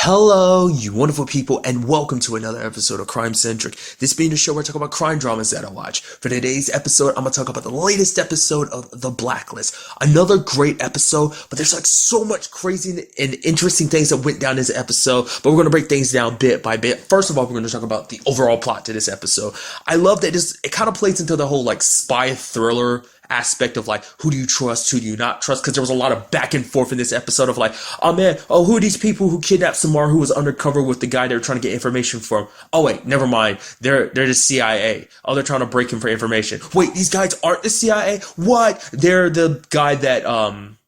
Hello, you wonderful people, and welcome to another episode of Crime Centric. This being the show where I talk about crime dramas that I watch. For today's episode, I'm going to talk about the latest episode of The Blacklist. Another great episode, but there's like so much crazy and interesting things that went down this episode, but we're going to break things down bit by bit. First of all, we're going to talk about the overall plot to this episode. I love that it kind of plays into the whole like spy thriller aspect of like, who do you trust, who do you not trust, because there was a lot of back and forth in this episode of like, oh man, oh, who are these people who kidnapped Samar, who was undercover with the guy they were trying to get information from? Oh wait, never mind, they're the CIA. Oh, they're trying to break him for information. Wait, these guys aren't the CIA? What? They're the guy that Ilyas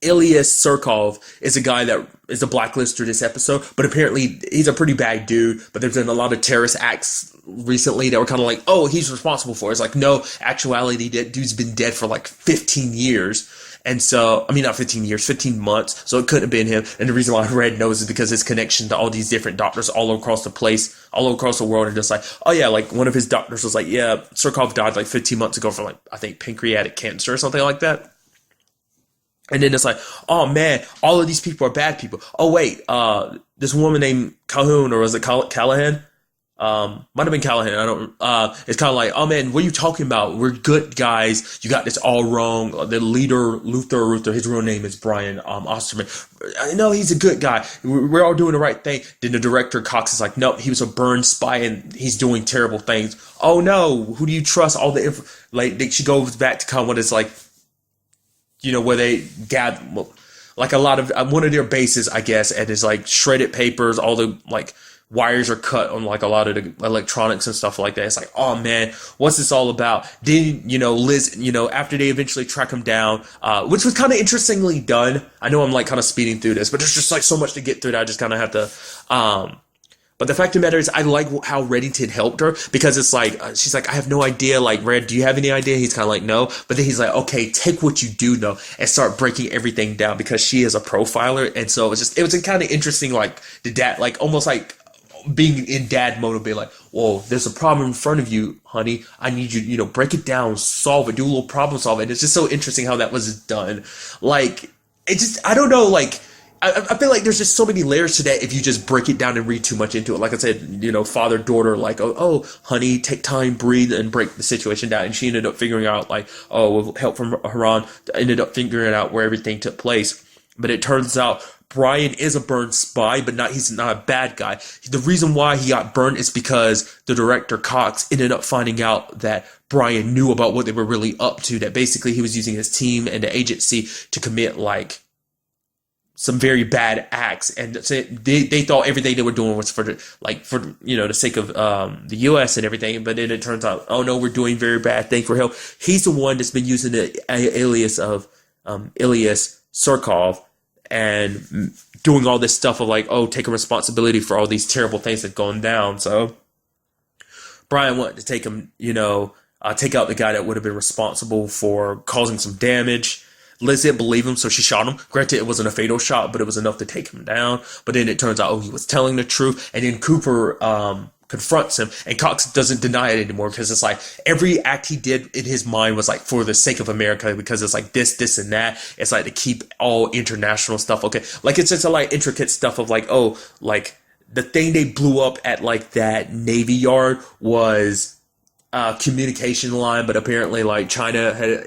Surkov is a guy that is a blacklister this episode, but apparently he's a pretty bad dude, but there's been a lot of terrorist acts recently that were kind of like, oh, he's responsible for it. It's like, no, actuality, that dude's been dead for like 15 years. And so, I mean, not 15 years, 15 months. So it couldn't have been him. And the reason why Red knows is because his connection to all these different doctors all across the place, all across the world, are just like, oh yeah, like one of his doctors was like, yeah, Surkov died like 15 months ago from like, I think pancreatic cancer or something like that. And then it's like, oh man, all of these people are bad people. Oh wait, this woman named Calhoun, or was it Callahan? Might have been Callahan. I don't. It's kind of like, oh man, what are you talking about? We're good guys. You got this all wrong. The leader, Luther. His real name is Brian Osterman. I know he's a good guy. We're all doing the right thing. Then the director Cox is like, nope, he was a burned spy and he's doing terrible things. Oh no, who do you trust? All the like she goes back to kind of what it's like, you know, where they gather like a lot of one of their bases, I guess, and it's like shredded papers, all the like wires are cut on like a lot of the electronics and stuff like that. It's like, oh man, what's this all about? Then, you know, Liz, you know, after they eventually track him down, which was kind of interestingly done. I know I'm like kind of speeding through this, but there's just like so much to get through that I just kind of have to, but the fact of the matter is, I like how Reddington helped her, because it's like, she's like, I have no idea. Like, Red, do you have any idea? He's kind of like, no. But then he's like, okay, take what you do know and start breaking everything down, because she is a profiler. And so it was kind of interesting, like, the dad, like, almost like being in dad mode, and be like, whoa, there's a problem in front of you, honey. I need you, you know, break it down, solve it, do a little problem solving. And it's just so interesting how that was done. Like, it just, I don't know, like, I feel like there's just so many layers to that if you just break it down and read too much into it. Like I said, you know, father, daughter, like, oh, honey, take time, breathe, and break the situation down. And she ended up figuring out, like, oh, with help from Haran, ended up figuring out where everything took place. But it turns out Brian is a burned spy, but he's not a bad guy. The reason why he got burned is because the director Cox ended up finding out that Brian knew about what they were really up to, that basically he was using his team and the agency to commit, like, some very bad acts, and they thought everything they were doing was for you know, the sake of the U.S. and everything. But then it turns out, oh no, we're doing very bad thing for help. He's the one that's been using the alias of Ilyas Surkov and doing all this stuff of like, oh, taking responsibility for all these terrible things that gone down. So Brian wanted to take him, you know, take out the guy that would have been responsible for causing some damage. Liz didn't believe him, so she shot him. Granted, it wasn't a fatal shot, but it was enough to take him down. But then it turns out, oh, he was telling the truth. And then Cooper confronts him, and Cox doesn't deny it anymore, because it's like every act he did in his mind was like for the sake of America, because it's like this, and that. It's like to keep all international stuff okay. Like, it's just a like intricate stuff of like, oh, like the thing they blew up at like that Navy yard was a communication line, but apparently like China had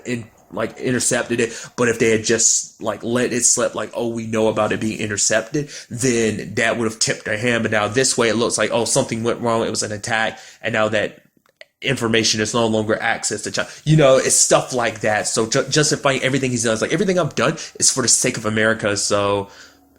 intercepted it. But if they had just like let it slip, like, oh, we know about it being intercepted, then that would have tipped their hand. But now this way it looks like, oh, something went wrong, it was an attack, and now that information is no longer access to China. You know, it's stuff like that. So justifying everything he's done, it's like, everything I've done is for the sake of America. So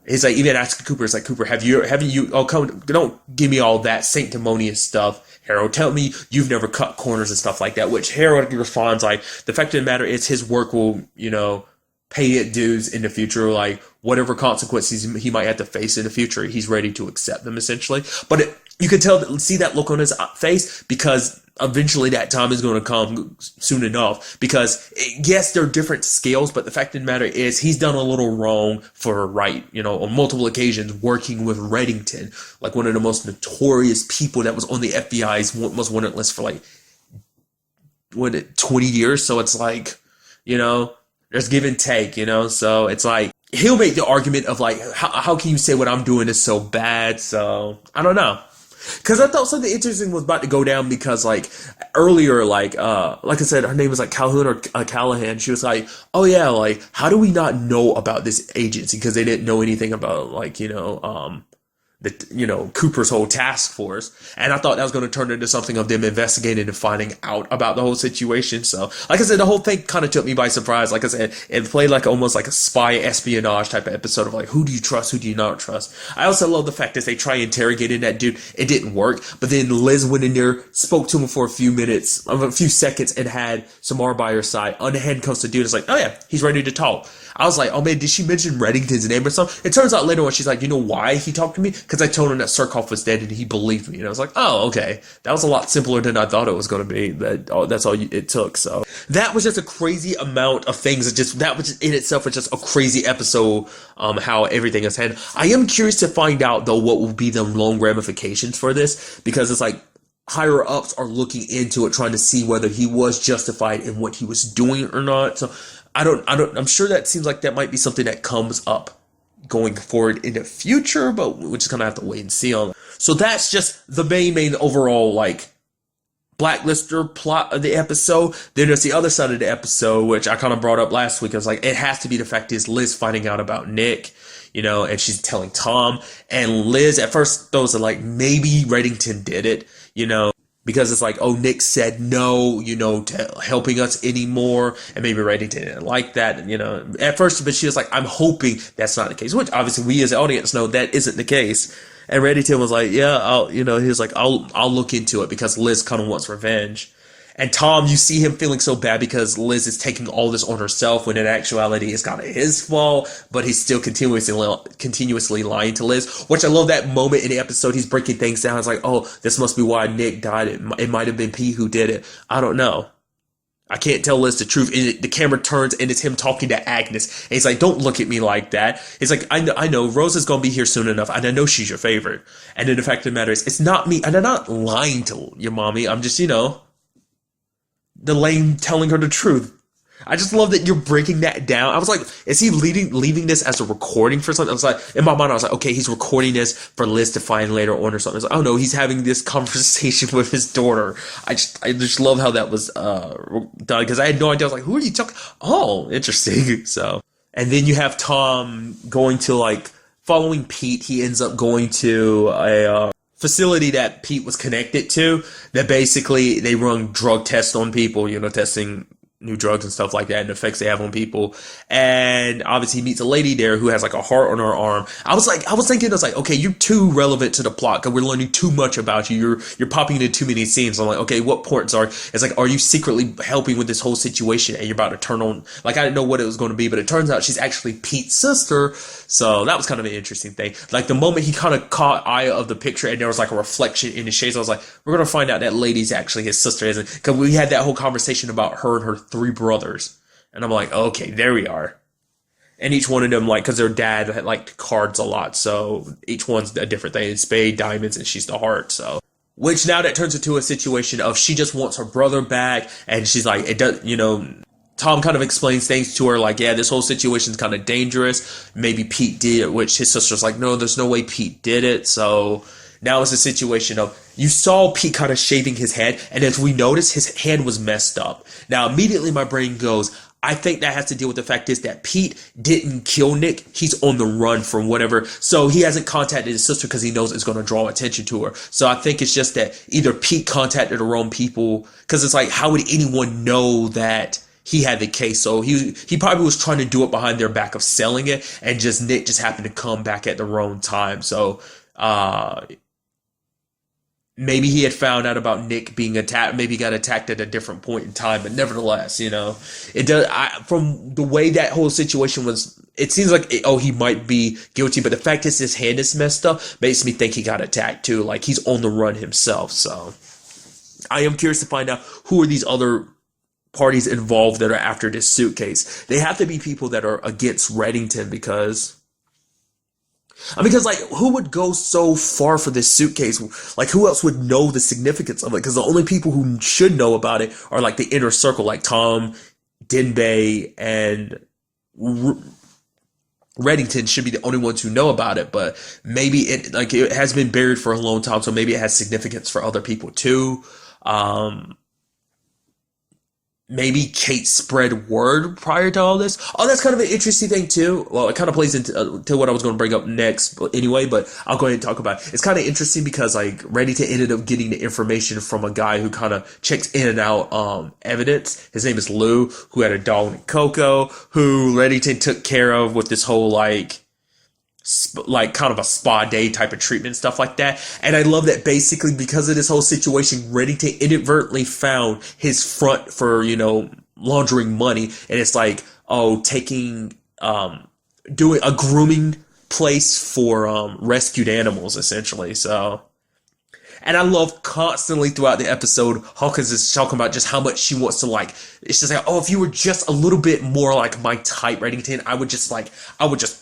he's like, even asking Cooper, it's like, Cooper, haven't you, oh, come, don't give me all that sanctimonious stuff, Harold. Tell me you've never cut corners and stuff like that. Which Harold responds like, the fact of the matter is his work will, you know, pay it dues in the future. Like, whatever consequences he might have to face in the future, he's ready to accept them, essentially. But you can see that look on his face, because eventually that time is going to come soon enough. Because yes, there are different scales, but the fact of the matter is he's done a little wrong for right, you know, on multiple occasions, working with Reddington, like one of the most notorious people that was on the FBI's most wanted list for like 20 years. So it's like, you know, there's give and take, you know. So it's like, he'll make the argument of like, how can you say what I'm doing is so bad? So I don't know. Because I thought something interesting was about to go down because, like, earlier, like I said, her name was, like, Calhoun or Callahan. She was like, oh, yeah, like, how do we not know about this agency? Because they didn't know anything about, like, Cooper's whole task force. And I thought that was going to turn into something of them investigating and finding out about the whole situation. So, like I said, the whole thing kind of took me by surprise. Like I said, it played like almost like a spy espionage type of episode of like, who do you trust? Who do you not trust? I also love the fact that they try interrogating that dude. It didn't work. But then Liz went in there, spoke to him for a few seconds, and had Samara by her side. Unhandcuffs the dude. It's like, oh yeah, he's ready to talk. I was like, oh man, did she mention Reddington's name or something? It turns out later on she's like, you know why he talked to me? Because I told him that Surkov was dead and he believed me. And I was like, oh, okay. That was a lot simpler than I thought it was going to be. That's all it took. So that was just a crazy amount of things. That was in itself was just a crazy episode, how everything is handled. I am curious to find out though what will be the long ramifications for this, because it's like, higher ups are looking into it, trying to see whether he was justified in what he was doing or not. So I'm sure that seems like that might be something that comes up going forward in the future, but we're just gonna have to wait and see on it. So that's just the main overall, like, blacklister plot of the episode. Then there's the other side of the episode, which I kind of brought up last week. I was like, it has to be the fact is Liz finding out about Nick, and she's telling Tom. And Liz at first those are like, maybe Reddington did it, because it's like, oh, Nick said no, to helping us anymore, and maybe Reddington didn't like that, at first, but she was like, I'm hoping that's not the case, which obviously we as the audience know that isn't the case. And Reddington was like, yeah, he was like, I'll look into it, because Liz kind of wants revenge. And Tom, you see him feeling so bad because Liz is taking all this on herself, when in actuality it's kind of his fault, but he's still continuously lying to Liz, which I love that moment in the episode. He's breaking things down. It's like, oh, this must be why Nick died. It might have been P who did it. I don't know. I can't tell Liz the truth. And the camera turns and it's him talking to Agnes. And he's like, don't look at me like that. He's like, I know Rose is going to be here soon enough. And I know she's your favorite. And then the fact of the matter is, it's not me. And I'm not lying to your mommy. I'm just, the lame telling her the truth. I just love that you're breaking that down. I was like, is he leaving this as a recording for something? I was like, in my mind, I was like, okay, he's recording this for Liz to find later on or something. I was like, oh no, he's having this conversation with his daughter. I just love how that was done, because I had no idea. I was like, who are you talking? Oh, interesting. So, and then you have Tom going to, like, following Pete. He ends up going to a facility that Pete was connected to, that basically they run drug tests on people, testing new drugs and stuff like that, and the effects they have on people. And obviously he meets a lady there who has like a heart on her arm. I was thinking, okay, you're too relevant to the plot, because we're learning too much about you. You're popping into too many scenes. I'm like, okay, what points it's like, are you secretly helping with this whole situation and you're about to turn on, like, I didn't know what it was going to be, but it turns out she's actually Pete's sister. So that was kind of an interesting thing. Like, the moment he kind of caught eye of the picture and there was like a reflection in the shades, I was like, we're going to find out that lady's actually his sister, isn't it? Because we had that whole conversation about her and her 3 brothers. And I'm like, okay, there we are. And each one of them, like, because their dad had liked cards a lot, so each one's a different thing. Spade, diamonds, and she's the heart. So, which now that turns into a situation of she just wants her brother back, and she's like, it does, Tom kind of explains things to her, like, yeah, this whole situation's kind of dangerous. Maybe Pete did it, which his sister's like, no, there's no way Pete did it. So now it's a situation of, you saw Pete kind of shaving his head, and as we noticed, his head was messed up. Now, immediately my brain goes, I think that has to deal with the fact is that Pete didn't kill Nick. He's on the run from whatever. So he hasn't contacted his sister because he knows it's going to draw attention to her. So I think it's just that either Pete contacted the wrong people, because it's like, how would anyone know that he had the case? So he probably was trying to do it behind their back of selling it, and just Nick just happened to come back at the wrong time. So, maybe he had found out about Nick being attacked. Maybe he got attacked at a different point in time. But nevertheless, it does. From the way that whole situation was, it seems like he might be guilty. But the fact is, his hand is messed up makes me think he got attacked too. Like, he's on the run himself. So I am curious to find out who are these other parties involved that are after this suitcase. They have to be people that are against Reddington, because like, who would go so far for this suitcase? Like, who else would know the significance of it? Because the only people who should know about it are, like, the inner circle, like Tom, Denbei, and Reddington should be the only ones who know about it, but maybe it has been buried for a long time, so maybe it has significance for other people too. Um, Maybe Kate spread word prior to all this. Oh, that's kind of an interesting thing too. Well, it kind of plays into to what I was going to bring up next, but anyway. But I'll go ahead and talk about it. It's kind of interesting because like Reddington ended up getting the information from a guy who kind of checks in and out evidence. His name is Lou, who had a dog named Coco, who Reddington took care of with this whole like kind of a spa day type of treatment, stuff like that. And I love that basically because of this whole situation, Reddington inadvertently found his front for, laundering money. And it's like, oh, doing a grooming place for rescued animals, essentially. So, and I love constantly throughout the episode, Hawkins is talking about just how much she wants to it's just like, oh, if you were just a little bit more like my type, Reddington, I would just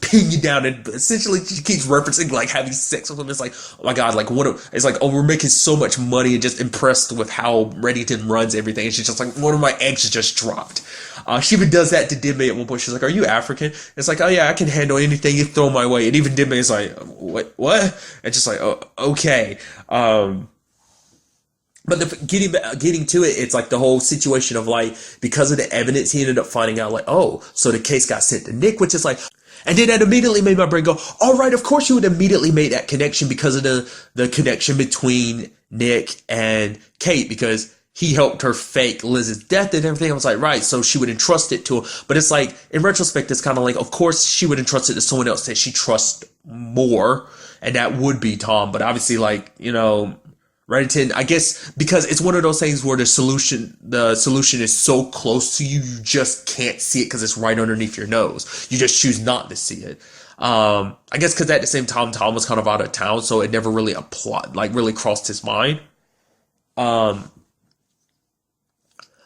pin you down. And essentially she keeps referencing like having sex with him. It's like, oh my God, it's like, oh, we're making so much money and just impressed with how Reddington runs everything. And she's just like, one of my eggs just dropped. She even does that to Dimbe at one point. She's like, are you African? It's like, oh yeah, I can handle anything you throw my way. And even Dimbe is like, what? And just like, oh, okay. But getting to it, it's like the whole situation of like, because of the evidence, he ended up finding out like, oh, so the case got sent to Nick, which is like, and then that immediately made my brain go, all right, of course you would immediately make that connection because of the connection between Nick and Kate, because he helped her fake Liz's death and everything. I was like, right, so she would entrust it to him. But it's like, in retrospect, it's kind of like, of course she would entrust it to someone else that she trusts more, and that would be Tom. But obviously, Reddington, I guess, because it's one of those things where the solution is so close to you, you just can't see it because it's right underneath your nose. You just choose not to see it. I guess because at the same time, Tom was kind of out of town, so it never really really crossed his mind.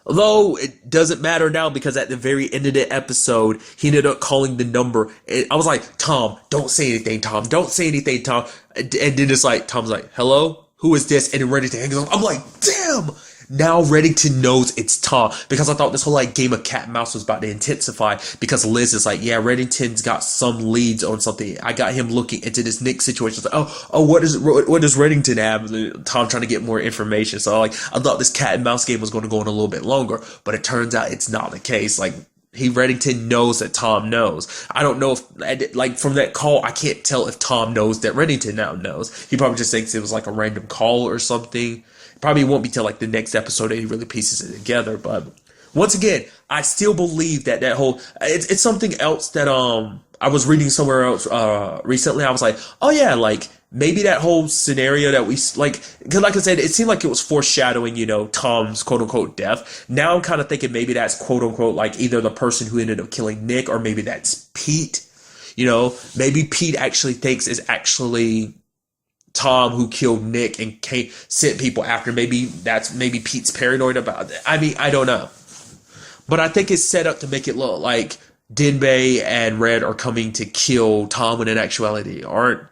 Although it doesn't matter now because at the very end of the episode, he ended up calling the number. And I was like, Tom, don't say anything, Tom. Don't say anything, Tom. And then it's like, Tom's like, hello? Who is this? And then Reddington hangs up. I'm like, damn! Now Reddington knows it's Tom. Because I thought this whole game of cat and mouse was about to intensify. Because Liz is like, yeah, Reddington's got some leads on something. I got him looking into this Nick situation. It's like, what does Reddington have? Tom trying to get more information. So I thought this cat and mouse game was going to go on a little bit longer. But it turns out it's not the case. Reddington knows that Tom knows. I don't know if, from that call, I can't tell if Tom knows that Reddington now knows. He probably just thinks it was like a random call or something. Probably won't be till the next episode that he really pieces it together. But once again, I still believe that whole, it's something else that, I was reading somewhere else, recently. I was like, oh yeah, maybe that whole scenario that because like I said, it seemed like it was foreshadowing, Tom's quote unquote death. Now I'm kind of thinking maybe that's quote unquote either the person who ended up killing Nick or maybe that's Pete. Maybe Pete actually thinks it's actually Tom who killed Nick and Kate sent people after. Maybe Pete's paranoid about it. I mean, I don't know. But I think it's set up to make it look like Dinbei and Red are coming to kill Tom when in actuality aren't.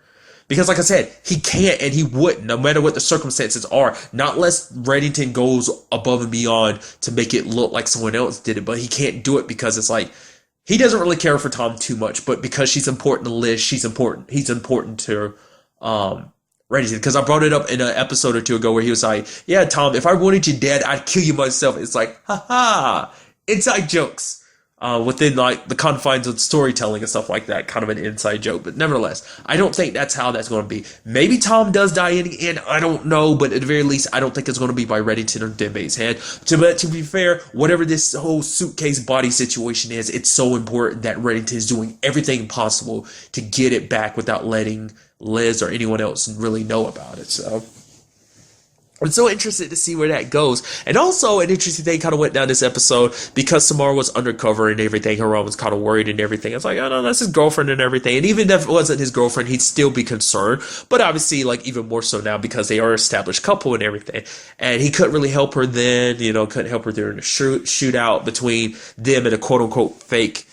Because like I said, he can't and he wouldn't, no matter what the circumstances are. Not unless Reddington goes above and beyond to make it look like someone else did it. But he can't do it because it's he doesn't really care for Tom too much. But because she's important to Liz, he's important to Reddington. Because I brought it up in an episode or two ago where he was like, yeah, Tom, if I wanted you dead, I'd kill you myself. It's like, ha, inside jokes. Within the confines of storytelling and stuff like that, kind of an inside joke. But nevertheless, I don't think that's how that's going to be. Maybe Tom does die in the end, I don't know, but at the very least, I don't think it's going to be by Reddington or Denbei's hand. But to be fair, whatever this whole suitcase body situation is, it's so important that Reddington is doing everything possible to get it back without letting Liz or anyone else really know about it. So I'm so interested to see where that goes. And also, an interesting thing kind of went down this episode because Samara was undercover and everything. Her mom was kind of worried and everything. It's like, oh no, that's his girlfriend and everything. And even if it wasn't his girlfriend, he'd still be concerned. But obviously, even more so now because they are an established couple and everything. And he couldn't really help her then, couldn't help her during the shootout between them and a quote unquote fake,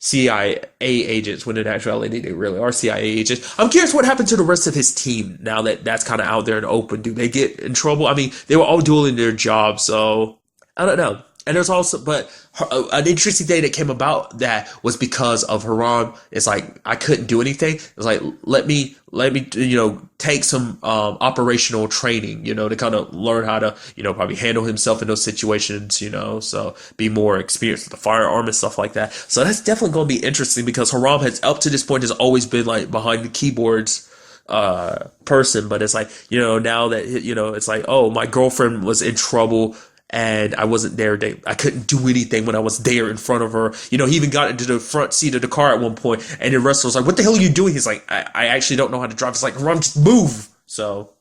CIA agents, when in actuality they really are CIA agents. I'm curious what happened to the rest of his team now that that's kind of out there in the open. Do they get in trouble? I mean, they were all doing their job, so I don't know. And there's also, but an interesting thing that came about that was because of Haram. It's like I couldn't do anything. It's like let me, take some operational training, to kind of learn how to, probably handle himself in those situations, so be more experienced with the firearm and stuff like that. So that's definitely going to be interesting because Haram has up to this point has always been like behind the keyboards person, but it's like now that it's like, oh, my girlfriend was in trouble and I wasn't there. I couldn't do anything when I was there in front of her. He even got into the front seat of the car at one point, and the wrestler was like, "What the hell are you doing?" He's like, "I actually don't know how to drive." It's like, "Run, just move." So,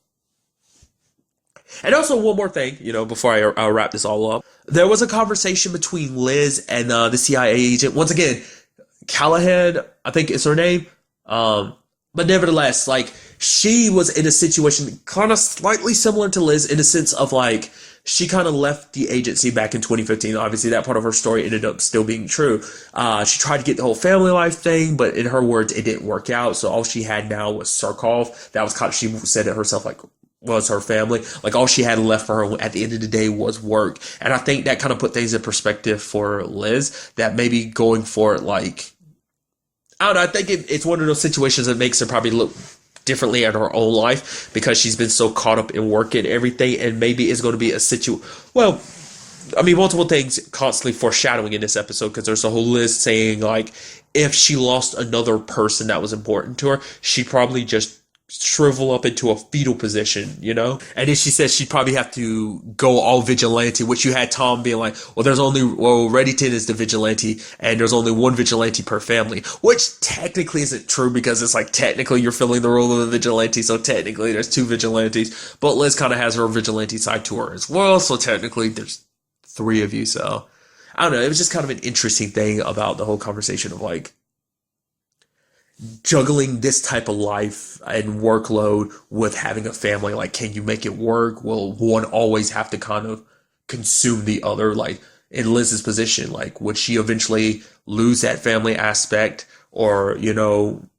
and also one more thing, before I wrap this all up, there was a conversation between Liz and the CIA agent. Once again, Callahan, I think is her name. But nevertheless, like, she was in a situation kind of slightly similar to Liz in a sense of like, she kind of left the agency back in 2015. Obviously, that part of her story ended up still being true. She tried to get the whole family life thing, but in her words, it didn't work out. So all she had now was Surkov. That was kind of, she said it herself, like, was her family. Like, all she had left for her at the end of the day was work. And I think that kind of put things in perspective for Liz, that maybe going for it, like, I don't know. I think it's one of those situations that makes her probably look differently at her own life because she's been so caught up in work and everything, and maybe it's going to be a well, I mean, multiple things constantly foreshadowing in this episode because there's a whole list saying like if she lost another person that was important to her, she'd probably just shrivel up into a fetal position. And then she says she'd probably have to go all vigilante, which you had Tom being like, well, Reddington is the vigilante, and there's only one vigilante per family, which technically isn't true because it's like technically you're filling the role of a vigilante, so technically there's two vigilantes, but Liz kind of has her vigilante side to her as well, so technically there's three of you, so I don't know, it was just kind of an interesting thing about the whole conversation of like, juggling this type of life and workload with having a family. Like, can you make it work? Will one always have to kind of consume the other? Like, in Liz's position, like, would she eventually lose that family aspect, or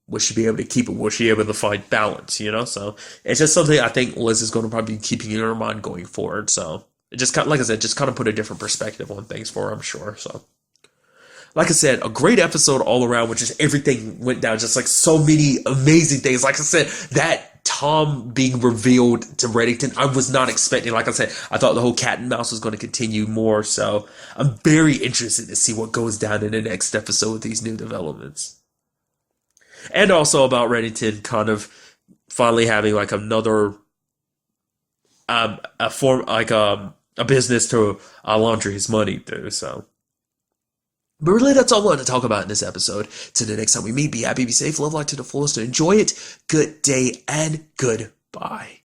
would she be able to keep it? Was she able to find balance? So it's just something I think Liz is going to probably be keeping in her mind going forward. So it just kind of, like I said, just kind of put a different perspective on things for her, I'm sure. So, like I said, a great episode all around, which is everything went down. Just like so many amazing things. Like I said, that Tom being revealed to Reddington, I was not expecting. Like I said, I thought the whole cat and mouse was going to continue more. So I'm very interested to see what goes down in the next episode with these new developments. And also about Reddington kind of finally having like another, a form, like a business to launder his money through. So. But really, that's all I wanted to talk about in this episode. Till the next time we meet, be happy, be safe, love life to the fullest, and enjoy it. Good day and goodbye.